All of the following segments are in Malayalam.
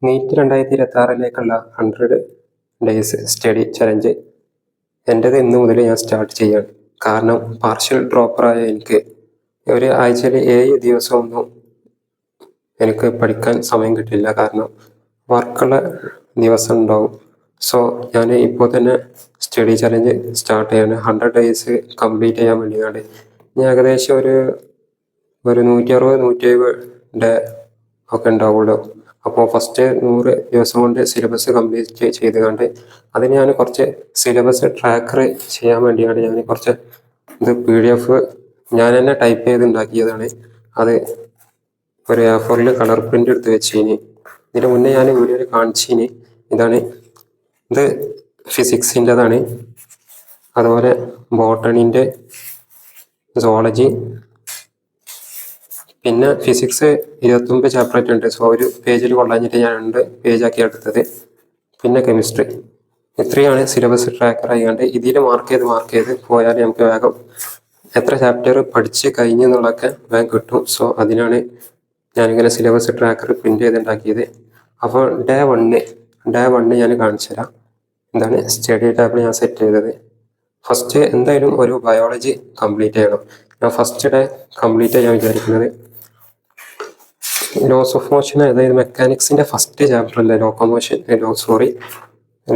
നീറ്റ് 2026 100 ഡേയ്സ് സ്റ്റഡി ചലഞ്ച് എൻ്റേത് ഇന്ന് മുതൽ ഞാൻ സ്റ്റാർട്ട് ചെയ്യാണ്. കാരണം പാർഷ്യൽ ഡ്രോപ്പറായ എനിക്ക് ഒരു ആഴ്ചയിൽ 7 ദിവസമൊന്നും എനിക്ക് പഠിക്കാൻ സമയം കിട്ടില്ല. കാരണം വർക്കുള്ള ദിവസം ഉണ്ടാവും. സോ ഞാൻ ഇപ്പോൾ തന്നെ സ്റ്റഡി ചലഞ്ച് സ്റ്റാർട്ട് ചെയ്യാണ്. 100 ഡേയ്സ് കംപ്ലീറ്റ് ചെയ്യാൻ വേണ്ടിയാണ്. ഞാൻ ഏകദേശം ഒരു 160-170 ഡേ ഒക്കെ ഉണ്ടാവുള്ളൂ. അപ്പോൾ ഫസ്റ്റ് 100 ദിവസം കൊണ്ട് സിലബസ് കംപ്ലീറ്റ് ചെയ്തുകൊണ്ട് അതിന് ഞാൻ കുറച്ച് സിലബസ് ട്രാക്കർ ചെയ്യാൻ വേണ്ടിയാണ് ഞാൻ കുറച്ച് ഇത് PDF ഞാൻ തന്നെ ടൈപ്പ് ചെയ്ത് ഉണ്ടാക്കിയതാണ്. അത് ഒരു A4 കളർ പ്രിൻ്റ് എടുത്ത് വെച്ചിനി. ഇതിന് മുന്നേ ഞാൻ വീഡിയോയിൽ കാണിച്ചിനി. ഇതാണ് ഇത് ഫിസിക്സിൻ്റെതാണ്. അതുപോലെ ബോട്ടണിൻ്റെ, സുവോളജി, പിന്നെ ഫിസിക്സ് 29 ചാപ്റ്റർ ഉണ്ട്. സോ ഒരു പേജിൽ കൊള്ളാഞ്ഞിട്ട് ഞാൻ 2 പേജാക്കി എടുത്തത്. പിന്നെ കെമിസ്ട്രി. ഇത്രയാണ് സിലബസ് ട്രാക്കർ ആയിക്കൊണ്ട് ഇതിൽ മാർക്ക് ചെയ്ത് പോയാൽ നമുക്ക് വേഗം എത്ര ചാപ്റ്റർ പഠിച്ച് കഴിഞ്ഞെന്നുള്ളതൊക്കെ വേഗം കിട്ടും. സോ അതിനാണ് ഞാനിങ്ങനെ സിലബസ് ട്രാക്കർ പ്രിൻ്റ് ചെയ്തുണ്ടാക്കിയത്. അപ്പോൾ ഡേ 1 ഞാൻ കാണിച്ചു തരാം. എന്താണ് സ്റ്റഡി ടേബിൾ ഞാൻ സെറ്റ് ചെയ്തത്. ഫസ്റ്റ് എന്തായാലും ഒരു ബയോളജി കംപ്ലീറ്റ് ചെയ്യണം. ഞാൻ ഫസ്റ്റ് ഡേ കംപ്ലീറ്റ് ചെയ്യാൻ വിചാരിക്കുന്നത് ലോസ് ഓഫ് മോഷൻ, അതായത് മെക്കാനിക്സിൻ്റെ ഫസ്റ്റ് ചാപ്റ്റർ അല്ലേ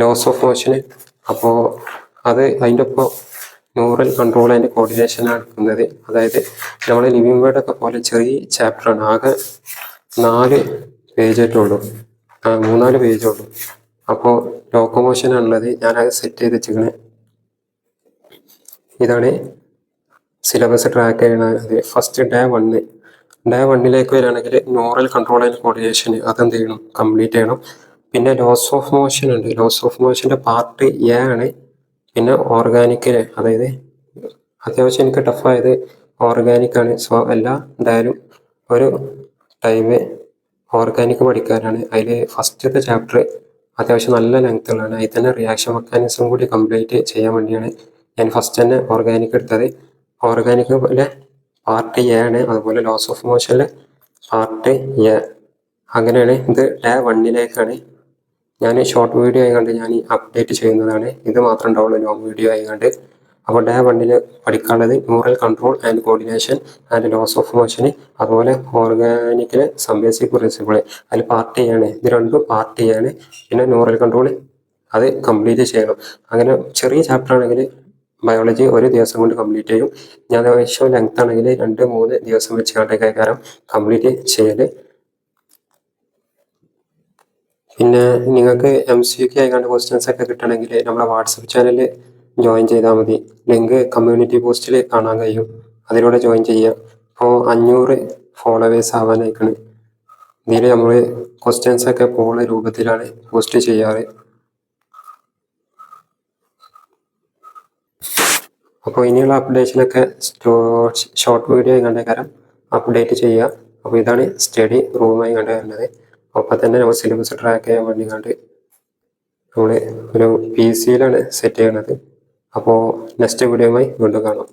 ലോസ് ഓഫ് മോഷൻ. അപ്പോൾ അത് അതിൻ്റെ ഒപ്പം ന്യൂറൽ കൺട്രോൾ ആൻഡ് കോർഡിനേഷനാണ് എടുക്കുന്നത്. അതായത് നമ്മൾ ലിവിങ് വേർഡൊക്കെ പോലെ ചെറിയ ചാപ്റ്ററാണ്. ആകെ 4 പേജായിട്ടുള്ളൂ, 3-4 പേജുള്ളൂ. അപ്പോൾ ലോക്കോമോഷനാണുള്ളത്. ഞാനത് സെറ്റ് ചെയ്ത് വെച്ചിരിക്കുന്നത്. ഇതാണ് സിലബസ് ട്രാക്ക് ചെയ്യണത്. ഫസ്റ്റ് ഡേ 1 വരികയാണെങ്കിൽ ന്യൂറൽ കൺട്രോൾ ആൻഡ് കോർഡിനേഷൻ അതെന്ത് ചെയ്യണം, കംപ്ലീറ്റ് ചെയ്യണം. പിന്നെ ലോസ് ഓഫ് മോഷൻ ഉണ്ട്. ലോസ് ഓഫ് മോഷൻ്റെ പാർട്ട് A ആണ്. പിന്നെ ഓർഗാനിക്കിൽ, അതായത് അത്യാവശ്യം എനിക്ക് ടഫായത് ഓർഗാനിക്കാണ്. സോ എന്തായാലും ഒരു ടൈം ഓർഗാനിക് പഠിക്കാനാണ്. അതിൽ ഫസ്റ്റത്തെ ചാപ്റ്റർ അത്യാവശ്യം നല്ല ലെങ്ത്തുള്ളതാണ്. അതിൽ തന്നെ റിയാക്ഷൻ മെക്കാനിസം കൂടി കംപ്ലീറ്റ് ചെയ്യാൻ വേണ്ടിയാണ് ഞാൻ ഫസ്റ്റ് തന്നെ ഓർഗാനിക് എടുത്തത്. ഓർഗാനിക് പോലെ പാർട്ട് A ആണ്. അതുപോലെ ലോസ് ഓഫ് മോഷനിലെ പാർട്ട് A. അങ്ങനെയാണ്. ഇത് ഡേ 1 ഞാൻ ഷോർട്ട് വീഡിയോ ആയിക്കൊണ്ട് ഞാൻ അപ്ഡേറ്റ് ചെയ്യുന്നതാണ്. ഇത് മാത്രം ഉണ്ടാവുള്ളൂ ലോങ് വീഡിയോ ആയിക്കൊണ്ട്. അപ്പോൾ ഡേ 1 പഠിക്കാനുള്ളത് neural control and coordination and laws of motion, അതുപോലെ ഓർഗാനിക്കിലെ സം ബേസിക് പ്രിൻസിപ്പിൾ. അതിൽ പാർട്ട് A ആണ്. ഇത് രണ്ടും പാർട്ട് A ആണ്. പിന്നെ ന്യൂറൽ കൺട്രോൾ അത് കംപ്ലീറ്റ് ചെയ്യണം. അങ്ങനെ ചെറിയ ചാപ്റ്റർ ആണെങ്കിൽ ബയോളജി 1 ദിവസം കൊണ്ട് കംപ്ലീറ്റ് ചെയ്യും. ഞാൻ അത്യാവശ്യം ലെങ്ത് ആണെങ്കിൽ 2-3 ദിവസം വെച്ച് കണ്ടേക്കാരം കംപ്ലീറ്റ് ചെയ്യൽ. പിന്നെ നിങ്ങൾക്ക് MCQ ആയിക്കൊണ്ട് ക്വസ്റ്റ്യൻസ് ഒക്കെ കിട്ടണമെങ്കിൽ നമ്മുടെ വാട്സപ്പ് ചാനൽ ജോയിൻ ചെയ്താൽ മതി. ലിങ്ക് കമ്മ്യൂണിറ്റി പോസ്റ്റിൽ കാണാൻ കഴിയും. അതിലൂടെ ജോയിൻ ചെയ്യാം. ഇപ്പോൾ 500 ഫോളോവേഴ്സ് ആവാനായിക്കണ്. ഇതിൽ നമ്മൾ ക്വസ്റ്റ്യൻസ് ഒക്കെ പോള രൂപത്തിലാണ് പോസ്റ്റ് ചെയ്യാറ്. അപ്പോൾ ഇനിയുള്ള അപ്ഡേഷനൊക്കെ ഷോർട്ട് വീഡിയോ കണ്ടേക്കാരം അപ്ഡേറ്റ് ചെയ്യുക. അപ്പോൾ ഇതാണ് സ്റ്റഡി റൂമായി കണ്ടു വരുന്നത്. ഒപ്പം തന്നെ നമ്മൾ സിലബസ് ട്രാക്ക് ചെയ്യാൻ വേണ്ടി നമ്മൾ ഒരു PC യിലാണ് സെറ്റ് ചെയ്യണത്. അപ്പോൾ നെക്സ്റ്റ് വീഡിയോയുമായി വീണ്ടും കാണാം.